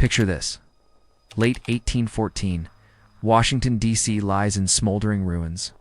Picture this. Late 1814, Washington, D.C. lies in smoldering ruins.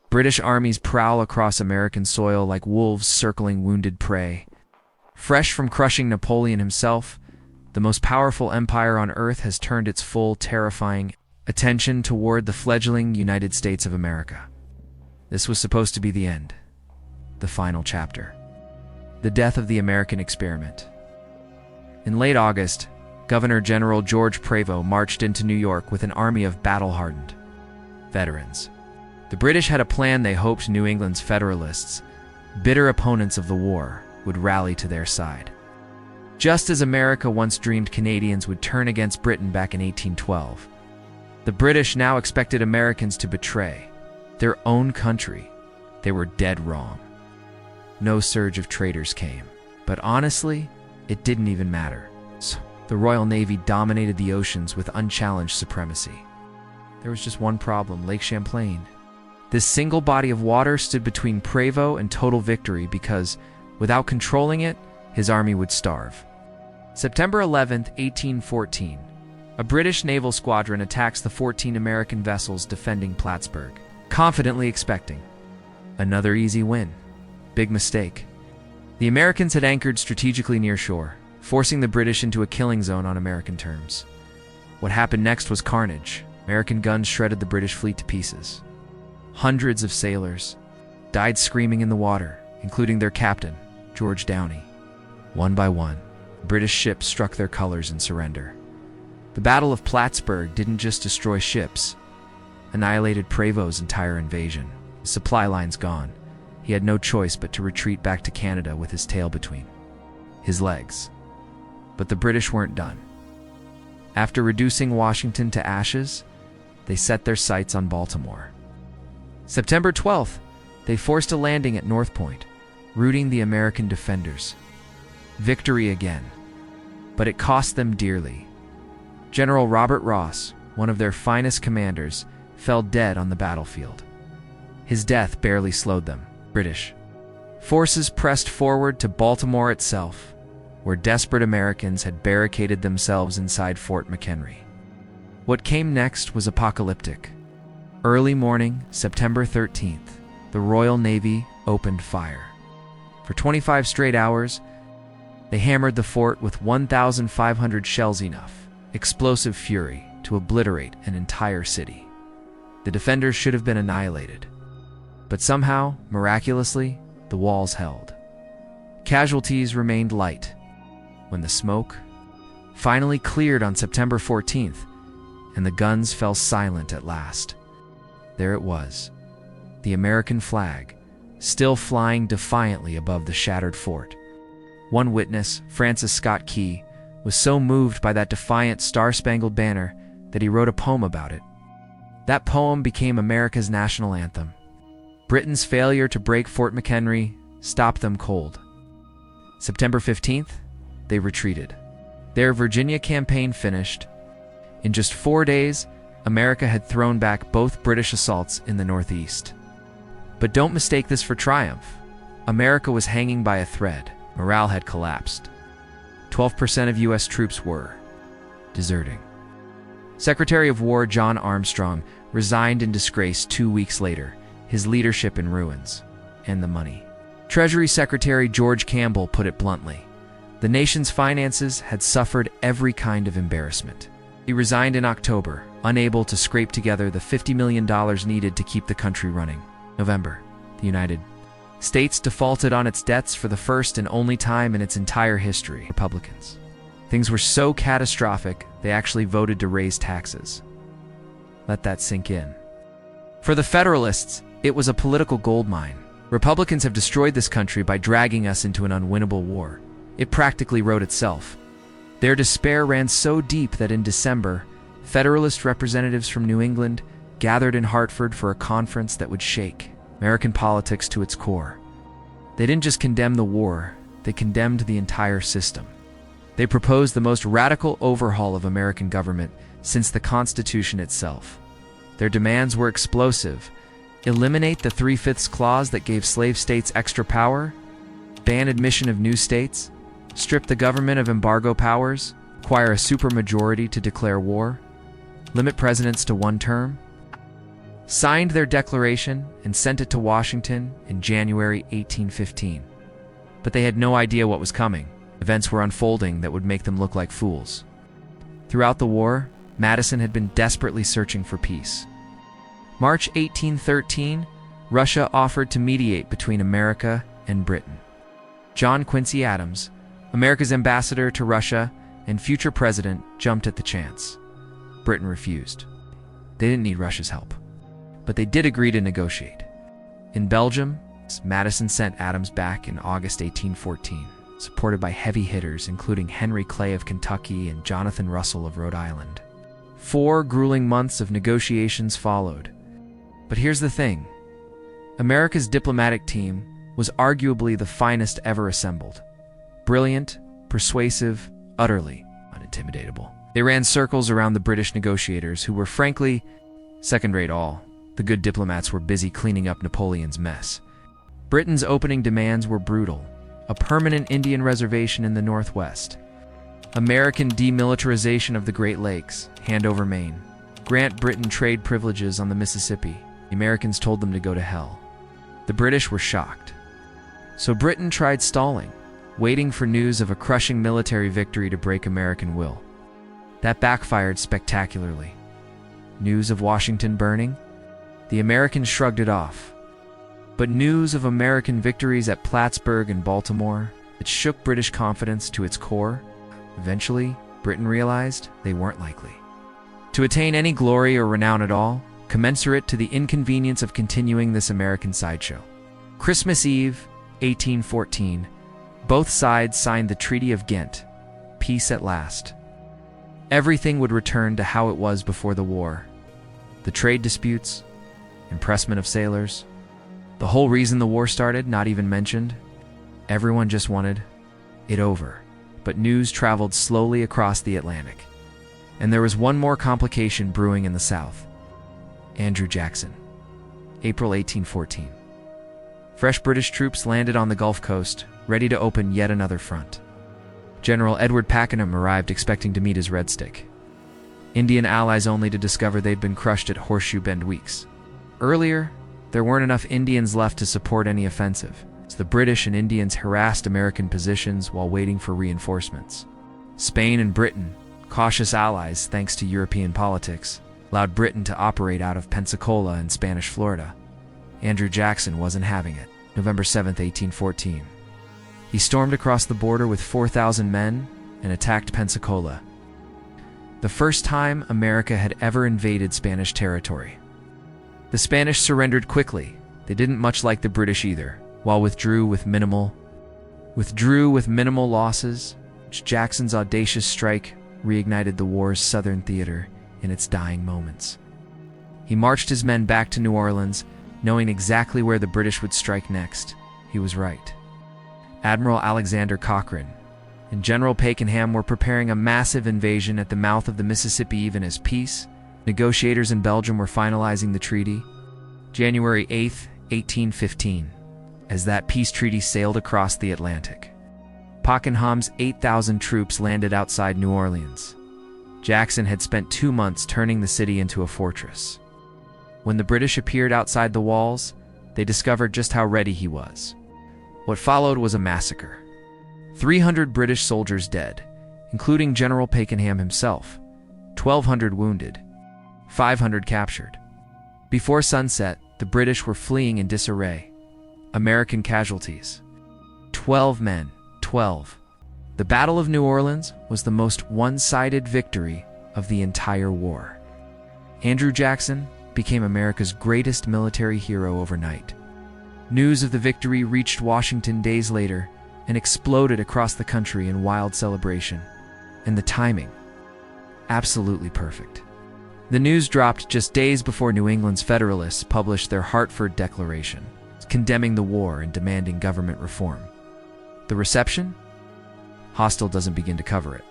British armies prowl across American soil like wolves circling wounded prey. Fresh from crushing Napoleon himself, the most powerful empire on earth has turned its full, terrifying attention toward the fledgling United States of America. This was supposed to be the end, the final chapter. The death of the American experiment. In late August, Governor General George Prevost marched into New York with an army of battle-hardened veterans. The British had a plan they hoped New England's Federalists, bitter opponents of the war, would rally to their side. Just as America once dreamed Canadians would turn against Britain back in 1812, the British now expected Americans to betray their own country. They were dead wrong. No surge of traitors came, but honestly, it didn't even matter. So, the Royal Navy dominated the oceans with unchallenged supremacy. There was just one problem: Lake Champlain. This single body of water stood between Prevost and total victory because, without controlling it, his army would starve. September 11, 1814, a British naval squadron attacks the 14 American vessels defending Plattsburgh, confidently expecting another easy win. Big mistake. The Americans had anchored strategically near shore, forcing the British into a killing zone on American terms. What happened next was carnage. American guns shredded the British fleet to pieces. Hundreds of sailors died screaming in the water, including their captain, George Downey. One by one, British ships struck their colors in surrender. The Battle of Plattsburgh didn't just destroy ships, annihilated Prevost's entire invasion. His supply lines gone. He had no choice but to retreat back to Canada with his tail between his legs. But the British weren't done. After reducing Washington to ashes, they set their sights on Baltimore. September 12th, they forced a landing at North Point, routing the American defenders. Victory again, but it cost them dearly. General Robert Ross, one of their finest commanders, fell dead on the battlefield. His death barely slowed them. British forces pressed forward to Baltimore itself, where desperate Americans had barricaded themselves inside Fort McHenry. What came next was apocalyptic. Early morning, September 13th, the Royal Navy opened fire. For 25 straight hours, they hammered the fort with 1,500 shells, enough explosive fury to obliterate an entire city. The defenders should have been annihilated. But somehow, miraculously, the walls held. Casualties remained light. When the smoke finally cleared on September 14th, and the guns fell silent at last, there it was, the American flag, still flying defiantly above the shattered fort. One witness, Francis Scott Key, was so moved by that defiant Star-Spangled Banner that he wrote a poem about it. That poem became America's national anthem. Britain's failure to break Fort McHenry stopped them cold. September 15th, they retreated. Their Virginia campaign finished. In just 4 days, America had thrown back both British assaults in the Northeast. But don't mistake this for triumph. America was hanging by a thread. Morale had collapsed. 12% of U.S. troops were deserting. Secretary of War John Armstrong resigned in disgrace 2 weeks later, his leadership in ruins, and the money. Treasury Secretary George Campbell put it bluntly: the nation's finances had suffered every kind of embarrassment. He resigned in October, unable to scrape together the $50 million needed to keep the country running. November, the United States defaulted on its debts for the first and only time in its entire history. Republicans. Things were so catastrophic, they actually voted to raise taxes. Let that sink in. For the Federalists, it was a political goldmine. Republicans have destroyed this country by dragging us into an unwinnable war. It practically wrote itself. Their despair ran so deep that in December, Federalist representatives from New England gathered in Hartford for a conference that would shake American politics to its core. They didn't just condemn the war, they condemned the entire system. They proposed the most radical overhaul of American government since the Constitution itself. Their demands were explosive: eliminate the 3/5 clause that gave slave states extra power, ban admission of new states, strip the government of embargo powers, acquire a supermajority to declare war, limit presidents to one term, signed their declaration and sent it to Washington in January 1815. But they had no idea what was coming. Events were unfolding that would make them look like fools. Throughout the war, Madison had been desperately searching for peace. March 1813, Russia offered to mediate between America and Britain. John Quincy Adams, America's ambassador to Russia and future president, jumped at the chance. Britain refused. They didn't need Russia's help, but they did agree to negotiate. In Belgium, Madison sent Adams back in August 1814, supported by heavy hitters including Henry Clay of Kentucky and Jonathan Russell of Rhode Island. 4 grueling months of negotiations followed. But here's the thing. America's diplomatic team was arguably the finest ever assembled. Brilliant, persuasive, utterly unintimidatable. They ran circles around the British negotiators, who were frankly second-rate all. The good diplomats were busy cleaning up Napoleon's mess. Britain's opening demands were brutal. A permanent Indian reservation in the Northwest. American demilitarization of the Great Lakes, hand over Maine. Grant Britain trade privileges on the Mississippi. The Americans told them to go to hell. The British were shocked. So Britain tried stalling, waiting for news of a crushing military victory to break American will. That backfired spectacularly. News of Washington burning? The Americans shrugged it off. But news of American victories at Plattsburgh and Baltimore, it shook British confidence to its core. Eventually, Britain realized they weren't likely to attain any glory or renown at all, commensurate to the inconvenience of continuing this American sideshow. Christmas Eve, 1814, both sides signed the Treaty of Ghent. Peace at last. Everything would return to how it was before the war. The trade disputes, impressment of sailors, the whole reason the war started, not even mentioned. Everyone just wanted it over. But news traveled slowly across the Atlantic. And there was one more complication brewing in the South. Andrew Jackson. April 1814. Fresh British troops landed on the Gulf Coast, ready to open yet another front. General Edward Pakenham arrived expecting to meet his Red Stick. Indian allies only to discover they'd been crushed at Horseshoe Bend weeks earlier. There weren't enough Indians left to support any offensive, so the British and Indians harassed American positions while waiting for reinforcements. Spain and Britain, cautious allies thanks to European politics, allowed Britain to operate out of Pensacola in Spanish Florida. Andrew Jackson wasn't having it. November 7, 1814. He stormed across the border with 4,000 men and attacked Pensacola. The first time America had ever invaded Spanish territory. The Spanish surrendered quickly. They didn't much like the British either, while withdrew with minimal losses. Jackson's audacious strike reignited the war's southern theater in its dying moments. He marched his men back to New Orleans, knowing exactly where the British would strike next. He was right. Admiral Alexander Cochrane and General Pakenham were preparing a massive invasion at the mouth of the Mississippi even as peace. Negotiators in Belgium were finalizing the treaty. January 8, 1815, as that peace treaty sailed across the Atlantic. Pakenham's 8,000 troops landed outside New Orleans. Jackson had spent 2 months turning the city into a fortress. When the British appeared outside the walls, they discovered just how ready he was. What followed was a massacre. 300 British soldiers dead, including General Pakenham himself, 1,200 wounded, 500 captured. Before sunset, the British were fleeing in disarray. American casualties: 12 men, 12. The Battle of New Orleans was the most one-sided victory of the entire war. Andrew Jackson became America's greatest military hero overnight. News of the victory reached Washington days later and exploded across the country in wild celebration. And the timing, absolutely perfect. The news dropped just days before New England's Federalists published their Hartford Declaration, condemning the war and demanding government reform. The reception? Hostile doesn't begin to cover it.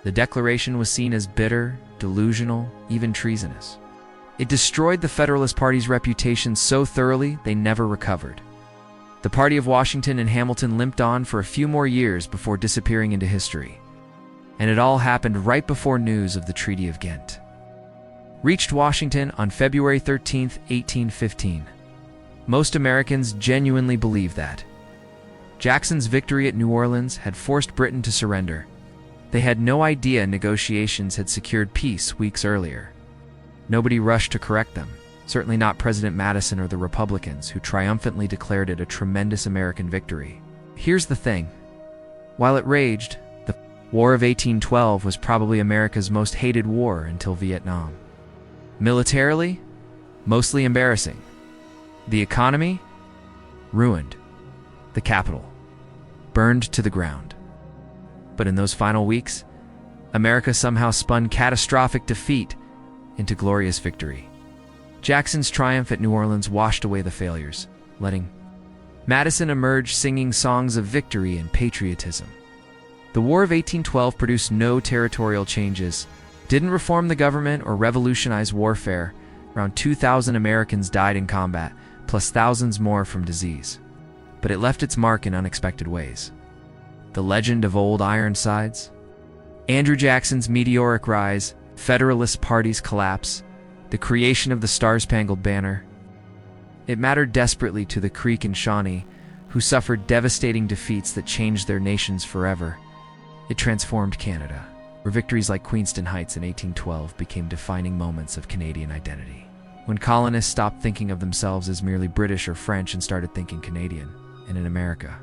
The declaration was seen as bitter, delusional, even treasonous. It destroyed the Federalist Party's reputation so thoroughly they never recovered. The party of Washington and Hamilton limped on for a few more years before disappearing into history. And it all happened right before news of the Treaty of Ghent reached Washington on February 13, 1815. Most Americans genuinely believe that Jackson's victory at New Orleans had forced Britain to surrender. They had no idea negotiations had secured peace weeks earlier. Nobody rushed to correct them, certainly not President Madison or the Republicans, who triumphantly declared it a tremendous American victory. Here's the thing. While it raged, the War of 1812 was probably America's most hated war until Vietnam. Militarily, mostly embarrassing. The economy, ruined. The capital, burned to the ground. But in those final weeks, America somehow spun catastrophic defeat into glorious victory. Jackson's triumph at New Orleans washed away the failures, letting Madison emerge singing songs of victory and patriotism. The War of 1812 produced no territorial changes, didn't reform the government or revolutionize warfare. Around 2,000 Americans died in combat, plus thousands more from disease. But it left its mark in unexpected ways. The legend of Old Ironsides, Andrew Jackson's meteoric rise, Federalist Party's collapse, the creation of the Star-Spangled Banner. It mattered desperately to the Creek and Shawnee, who suffered devastating defeats that changed their nations forever. It transformed Canada, where victories like Queenston Heights in 1812 became defining moments of Canadian identity. When colonists stopped thinking of themselves as merely British or French and started thinking Canadian, and in America.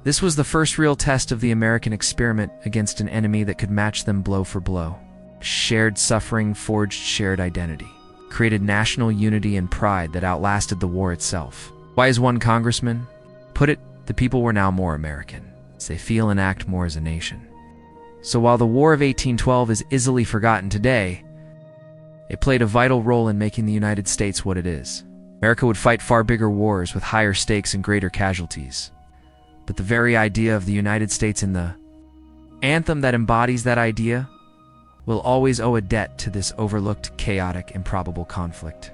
This was the first real test of the American experiment against an enemy that could match them blow for blow. Shared suffering forged shared identity, created national unity and pride that outlasted the war itself. Why is one congressman? Put it, the people were now more American. They feel and act more as a nation. So while the War of 1812 is easily forgotten today, it played a vital role in making the United States what it is. America would fight far bigger wars with higher stakes and greater casualties. But the very idea of the United States and the anthem that embodies that idea will always owe a debt to this overlooked, chaotic, improbable conflict.